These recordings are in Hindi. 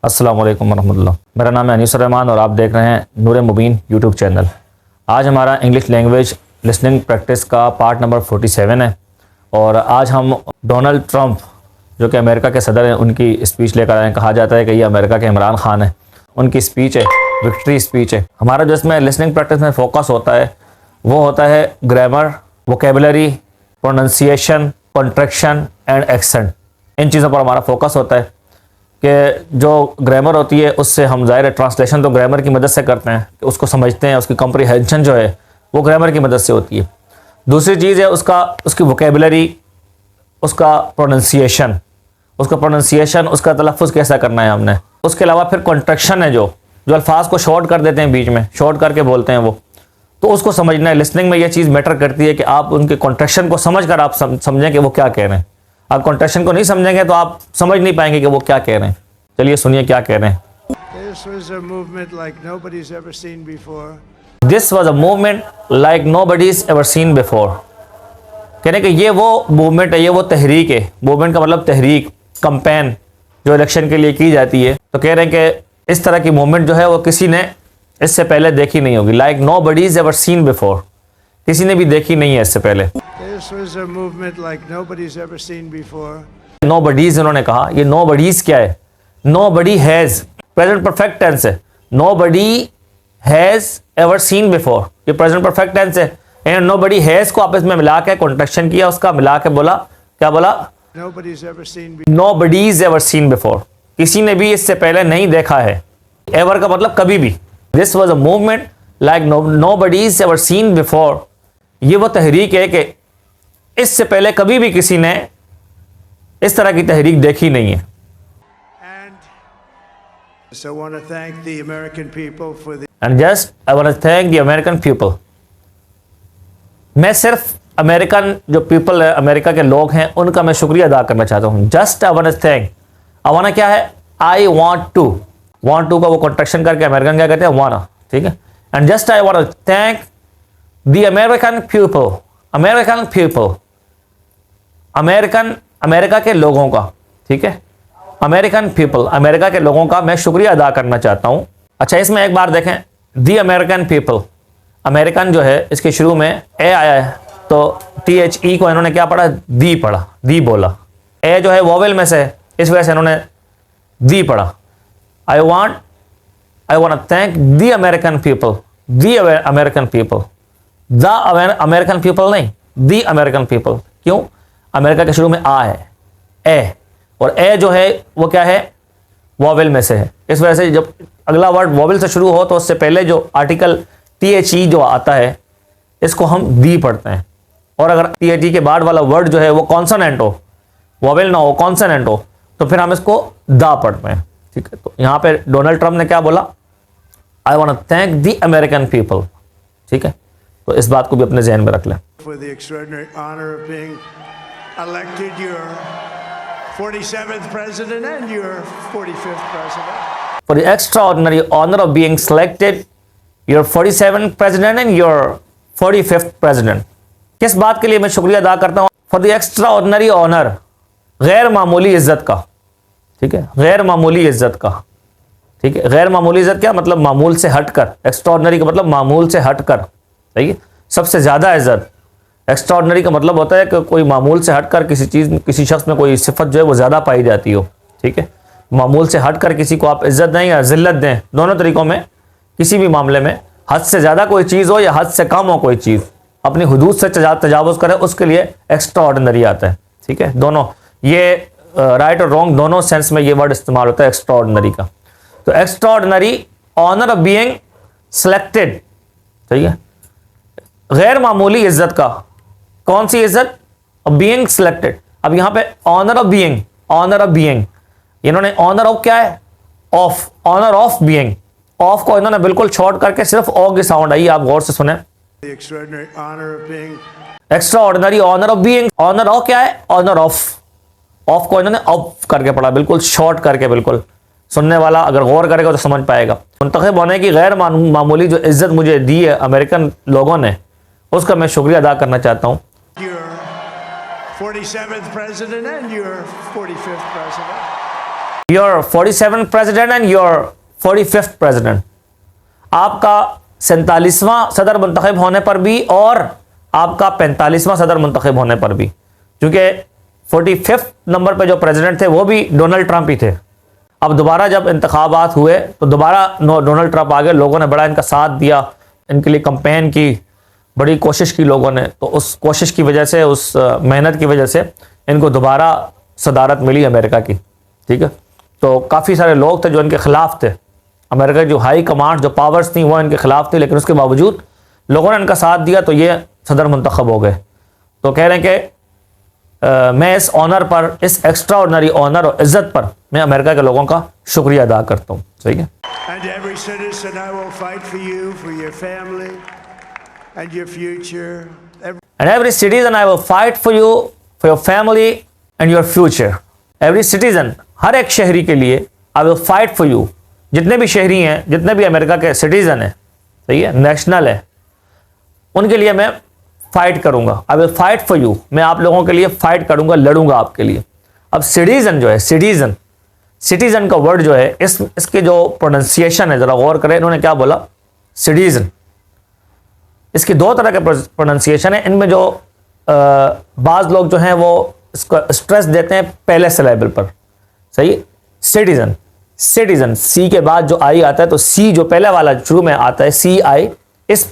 अस्सलाम वालेकुम वरहमतुल्लाह। मेरा नाम है अनीसुर रहमान और आप देख रहे हैं नूर मुबीन यूट्यूब चैनल। आज हमारा इंग्लिश लैंग्वेज लिसनिंग प्रैक्टिस का पार्ट नंबर 47 है और आज हम डोनाल्ड ट्रंप जो कि अमेरिका के सदर हैं उनकी स्पीच लेकर आए हैं। कहा जाता है कि ये अमेरिका के इमरान खान है, उनकी स्पीच है, विक्ट्री स्पीच है। हमारा जो इसमें लिसनिंग प्रैक्टिस में फ़ोकस होता है वो होता है grammar, vocabulary, pronunciation, contraction and accent. इन चीज़ों पर हमारा फोकस होता है कि जो ग्रामर होती है उससे हम ज़ाहिर है ट्रांसलेशन तो ग्रामर की मदद से करते हैं, उसको समझते हैं, उसकी कॉम्प्रिहेंशन जो है वो ग्रामर की मदद से होती है। दूसरी चीज़ है उसकी वोकेबलरी, उसका प्रोनंसिएशन, उसका तलफ़ुज़ कैसा करना है हमने। उसके अलावा फिर कॉन्ट्रैक्शन है जो अल्फाज को शॉर्ट कर देते हैं, बीच में शॉर्ट करके बोलते हैं वो, तो उसको समझना है। लिसनिंग में ये चीज़ मैटर करती है कि आप उनके कॉन्ट्रैक्शन को समझ कर आप समझें कि वो क्या कह रहे हैं। आप कॉन्ट्रैक्शन को नहीं समझेंगे तो आप समझ नहीं पाएंगे कि वो क्या कह रहे हैं। चलिए सुनिए क्या कह रहे हैं। This was a movement like nobody's ever seen before. This was a movement like nobody's ever seen before. कहने कि ये वो मूवमेंट है, ये वो तहरीक है। मूवमेंट का मतलब तहरीक, कंपेन जो इलेक्शन के लिए की जाती है। तो कह रहे हैं कि इस तरह की मूवमेंट जो है वो किसी ने इससे पहले देखी नहीं होगी। Like nobody's ever seen before, किसी ने भी देखी नहीं है इससे पहले। This was a movement like nobody's ever seen before. Nobody's उन्होंने कहा। ये नोबडीज क्या है? Nobody has, present perfect tense है। Nobody has ever seen before, ये प्रेजेंट परफेक्ट टेंस है। एंड नोबडी हैज को आपस में मिला के कॉन्ट्रैक्शन किया, उसका मिला के बोला, क्या बोला? Nobody's ever seen before. Nobody's ever seen before, किसी ने भी इससे पहले नहीं देखा है। एवर का मतलब कभी भी। This was a movement like nobody's ever seen before, ये वो तहरीक है कि इससे पहले कभी भी किसी ने इस तरह की तहरीक देखी नहीं है। And so I want to thank the American people for the And just I want to thank the American people. मैं सिर्फ अमेरिकन जो पीपल है, अमेरिका के लोग हैं, उनका मैं शुक्रिया अदा करना चाहता हूँ। Just I want to thank, I want क्या है? आई वांट टू का वो कॉन्ट्रैक्शन करके अमेरिकन क्या कहते हैं? वाना, ठीक है। And just I want to thank the American people, American people, America के लोगों का, ठीक है। अमेरिकन पीपल, अमेरिका के लोगों का मैं शुक्रिया अदा करना चाहता हूँ। अच्छा, इसमें एक बार देखें, दी अमेरिकन पीपल, अमेरिकन जो है इसके शुरू में ए आया है तो THE को इन्होंने क्या पढ़ा? दी पढ़ा, दी बोला। ए जो है वोवेल में से है, इस वजह से इन्होंने दी पढ़ा। I want thank the American people, the American people, the American people नहीं, दी अमेरिकन पीपल। क्यों? अमेरिका के शुरू में आ है, ए, और ए जो है वो क्या है? वोवेल में से है। इस वजह से जब अगला वर्ड वोवेल से शुरू हो तो उससे पहले जो आर्टिकल THE जो आता है इसको हम दी पढ़ते हैं। और अगर THE के बाद वाला वर्ड जो है वो कॉन्सोनेंट हो, वोवेल ना हो, कॉन्सोनेंट हो, तो फिर हम इसको दा पढ़ते हैं, ठीक है। तो यहाँ पे डोनाल्ड ट्रंप ने क्या बोला? I want to thank the American people, ठीक है। तो इस बात को भी अपने जहन में रख लें। for the extraordinary honor of being elected your 47th president and your 45th president. For the extraordinary honor of being selected your 47th president and your 45th president. किस बात के लिए मैं शुक्रिया अदा करता हूँ? For the extraordinary honor, गैर मामूली इज्जत का, ठीक है, गैर मामूली इज्जत का, ठीक है। गैर मामूली इज्जत क्या मतलब? मामूल से हटकर। एक्स्ट्राऑर्डिनरी का मतलब मामूल से हटकर, सही है, सबसे ज्यादा इज्जत। एक्स्ट्राऑर्डिनरी का मतलब होता है कि कोई मामूल से हटकर किसी चीज, किसी शख्स में कोई सिफत जो है वो ज्यादा पाई जाती हो, ठीक है। मामूल से हटकर किसी को आप इज्जत दें या जिल्लत दें, दोनों तरीकों में, किसी भी मामले में हद से ज्यादा कोई चीज हो या हद से कम हो कोई चीज, अपनी हुदूद से तजावुज करे, उसके लिए एक्स्ट्राऑर्डिनरी आता है, ठीक है। दोनों ये राइट और रॉन्ग दोनों सेंस में ये वर्ड इस्तेमाल होता है एक्स्ट्राऑर्डिनरी का। तो extraordinary honour of being selected, ठीक है, गैर मामूली इज्जत का। कौन सी इज्जत? Being selected. अब यहां पे honour of being, honour of being, इन्होंने ऑनर ऑफ क्या है? Of, honour of being, of को इन्होंने बिल्कुल शॉर्ट करके सिर्फ ओ की साउंड आई, आप गौर से सुने। The extraordinary honor of being extraordinary honour of being, honour of क्या है? ऑनर ऑफ, ऑफ को इन्होंने ऑफ करके पढ़ा, बिल्कुल शॉर्ट करके, बिल्कुल सुनने वाला अगर गौर करेगा तो समझ पाएगा। मुंतखब होने की गैर मामूली जो इज्जत मुझे दी है अमेरिकन लोगों ने, उसका मैं शुक्रिया अदा करना चाहता हूँ। your 47th president and your 45th president. Your 47th president and your 45th president. आपका 47वां सदर मुंतखब होने पर भी और आपका 45वां सदर मुंतखब होने पर भी, क्योंकि 45th नंबर पे जो प्रेसिडेंट थे वो भी डोनाल्ड ट्रंप ही थे। अब दोबारा जब इंतखाबात हुए तो दोबारा डोनाल्ड ट्रंप आ गए, लोगों ने बड़ा इनका साथ दिया, इनके लिए कंपेन की, बड़ी कोशिश की लोगों ने, तो उस कोशिश की वजह से, उस मेहनत की वजह से इनको दोबारा सदारत मिली अमेरिका की। ठीक है, तो काफ़ी सारे लोग थे जो इनके खिलाफ थे, अमेरिका की जो हाई कमांड, जो पावर्स थी वो इनके खिलाफ थी, लेकिन उसके बावजूद लोगों ने इनका साथ दिया तो ये सदर मुंतखब हो गए। तो कह रहे हैं कि मैं इस ऑनर पर, इस एक्स्ट्रा ऑर्डिनरी ऑनर और इज्जत पर मैं अमेरिका के लोगों का शुक्रिया अदा करता हूँ। सही है। And every citizen, I will fight for you, for your family, and your future. And every citizen I will fight for you, for your family and your future. Every citizen, हर एक शहरी के लिए I will fight for you. जितने भी शहरी हैं, जितने भी अमेरिका के सिटीजन हैं, सही है, नेशनल है, उनके लिए मैं फाइट करूंगा। I will fight for you, मैं आप लोगों के लिए फाइट करूंगा, लड़ूंगा आपके लिए। अब सिटीजन जो है, सिटीजन का वर्ड जो है, इसके जो प्रोनाउंसिएशन है, जरा गौर करें, इन्होंने क्या बोला, सिटीजन। इसके दो तरह के प्रोनाउंसिएशन है। इनमें जो बाज लोग जो हैं वो इसको स्ट्रेस देते हैं पहले सिलेबल पर, सही, सिटीजन, सिटीजन, सी के बाद जो आई आता है, तो सी जो पहले वाला शुरू में आता है, सी आई, इस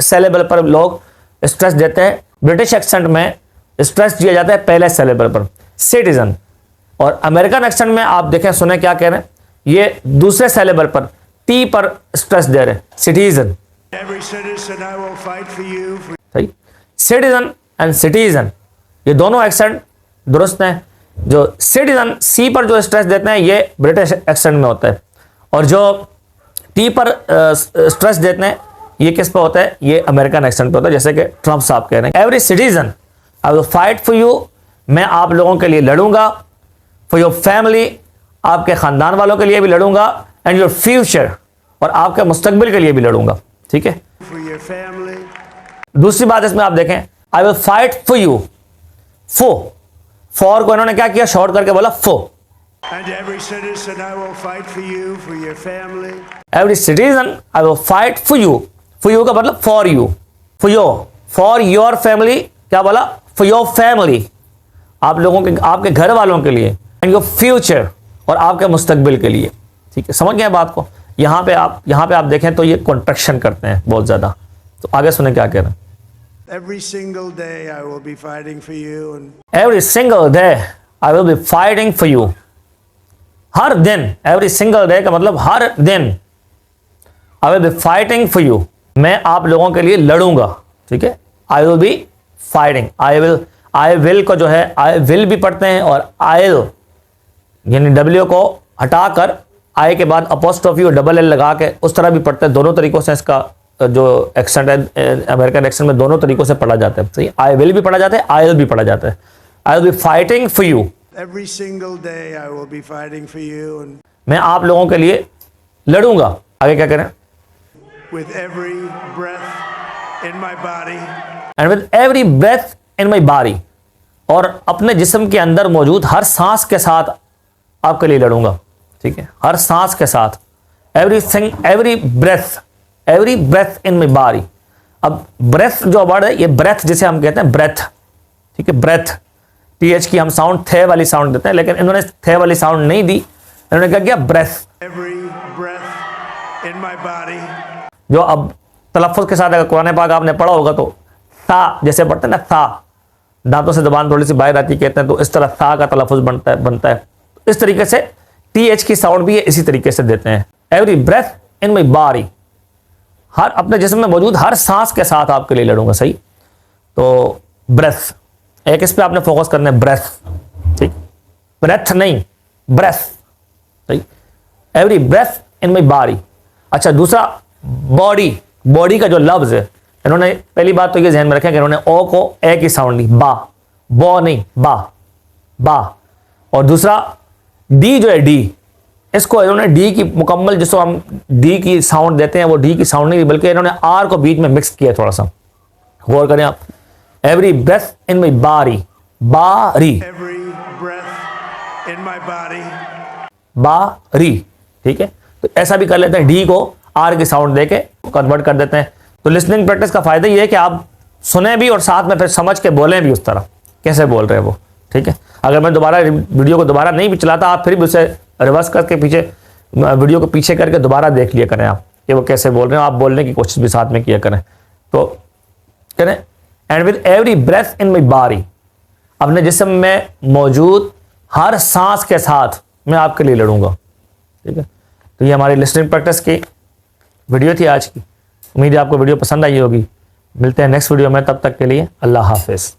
सिलेबल पर लोग स्ट्रेस देते हैं। ब्रिटिश एक्सेंट में स्ट्रेस दिया जाता है पहले सिलेबल पर, सिटीजन। और अमेरिकन एक्सेंट में आप देखें, सुने क्या कह रहे हैं, ये दूसरे सिलेबल पर, टी पर स्ट्रेस दे रहे हैं, सिटीजन। सही, सिटीजन एंड सिटीजन, ये दोनों एक्सेंट दुरुस्त हैं। जो सिटीजन सी पर जो स्ट्रेस देते हैं ये ब्रिटिश एक्सेंट में होता है, और जो टी पर स्ट्रेस देते हैं ये किस पे होता है, ये अमेरिकन एक्सेंट पे होता है, जैसे कि ट्रंप साहब कह रहे हैं, every citizen I will fight for you, मैं आप लोगों के लिए लड़ूंगा, फॉर योर फैमिली, आपके खानदान वालों के लिए भी लड़ूंगा, एंड योर फ्यूचर, और आपके मुस्तकबिल के लिए भी लड़ूंगा। ठीक है। दूसरी बात इसमें आप देखें, I will fight for you, for को इन्होंने क्या किया, शॉर्ट करके बोला फो। And every citizen, I will fight for you, for your family. Every citizen, I will fight for you. For you का मतलब for you, for your family, क्या बोला, for your family, आप लोगों के, आपके घर वालों के लिए, and your future, और आपके मुस्तकबिल के लिए। ठीक है, समझ गए बात को। यहाँ पे आप देखें तो ये कॉन्ट्रैक्शन करते हैं बहुत ज्यादा। तो आगे सुने क्या कह रहे हैं। Every single day I will be fighting for you, and Every single day I will be fighting for you. हर दिन, every single day का मतलब हर दिन, I will be fighting for you, मैं आप लोगों के लिए लड़ूंगा। ठीक है, I will be fighting, I will को जो है I will भी पढ़ते हैं, और I'll यानी W को हटाकर I के बाद अपोस्ट्रोफी और डबल L लगा के उस तरह भी पढ़ते हैं। दोनों तरीकों से इसका जो एक्सेंट है अमेरिकन एक्सेंट में दोनों तरीकों से पढ़ा जाता है। सही, आई विल भी पढ़ा जाता है, आई विल भी पढ़ा जाता है। I will be fighting for you, every single day I will be fighting for you, and मैं आप लोगों के लिए लड़ूंगा। आगे क्या करें, with every breath in my body, and with every breath in my body, और अपने जिस्म के अंदर मौजूद हर सांस के साथ आपके लिए लड़ूंगा। ठीक है, हर सांस के साथ, everything, every breath in my body. अब ब्रेथ जो वर्ड है, ये ब्रेथ जिसे हम कहते हैं ब्रेथ, ठीक है, ब्रेथ, टीएच की हम साउंड थे वाली साउंड देते हैं, लेकिन इन्होंने थे वाली साउंड नहीं दी, इन्होंने क्या किया, breath. every breath in my body, जो अब तलफ़ुज़ के साथ अगर कुरान पाक आपने पढ़ा होगा तो सा जैसे पढ़ते हैं ना, सा, दांतों से जबान थोड़ी सी बाहर आती कहते हैं, तो इस तरह सा का तलफ़ुज़ बनता है। इस तरीके से टीएच की साउंड भी इसी तरीके से देते हैं। Every breath in my body, हर अपने जिस्म में मौजूद हर सांस के साथ आपके लिए लड़ूंगा। सही, तो ब्रेथ, एक इस पे आपने फोकस करना है, ब्रेथ, ठीक, ब्रेथ नहीं, ब्रेथ। सही, every breath in my body. अच्छा, दूसरा बॉडी, बॉडी का जो लफ्ज है, इन्होंने पहली बात तो ये ध्यान में रखें कि इन्होंने ओ को ए की साउंड ली, बा, बो नहीं, बा। और दूसरा डी जो है, डी, इसको इन्होंने डी की मुकम्मल, जिसको हम डी की साउंड देते हैं, वो डी की साउंड नहीं, बल्कि इन्होंने आर को बीच में मिक्स किया थोड़ा सा। गौर करें आप, every breath in my body, बारी, every breath in my body, बारी, ठीक है। तो ऐसा भी कर लेते हैं, डी को आर की साउंड देके कन्वर्ट कर देते हैं। तो लिसनिंग प्रैक्टिस का फायदा ये है कि आप सुने भी और साथ में फिर समझ के बोलें भी उस तरह कैसे बोल रहे हैं वो, ठीक है। अगर मैं दोबारा वीडियो को दोबारा नहीं भी चलाता, आप फिर भी उसे रिवर्स करके पीछे वीडियो को पीछे करके दोबारा देख लिया करें आप कि वो कैसे बोल रहे हैं, आप बोलने की कोशिश भी साथ में किया करें। तो करें, and with every breath in my body, अपने जिस्म में मौजूद हर सांस के साथ मैं आपके लिए लड़ूंगा, ठीक है। तो ये हमारी लिसनिंग प्रैक्टिस की वीडियो थी आज की। उम्मीद है आपको वीडियो पसंद आई होगी। मिलते हैं नेक्स्ट वीडियो में, तब तक के लिए अल्लाह हाफिज़।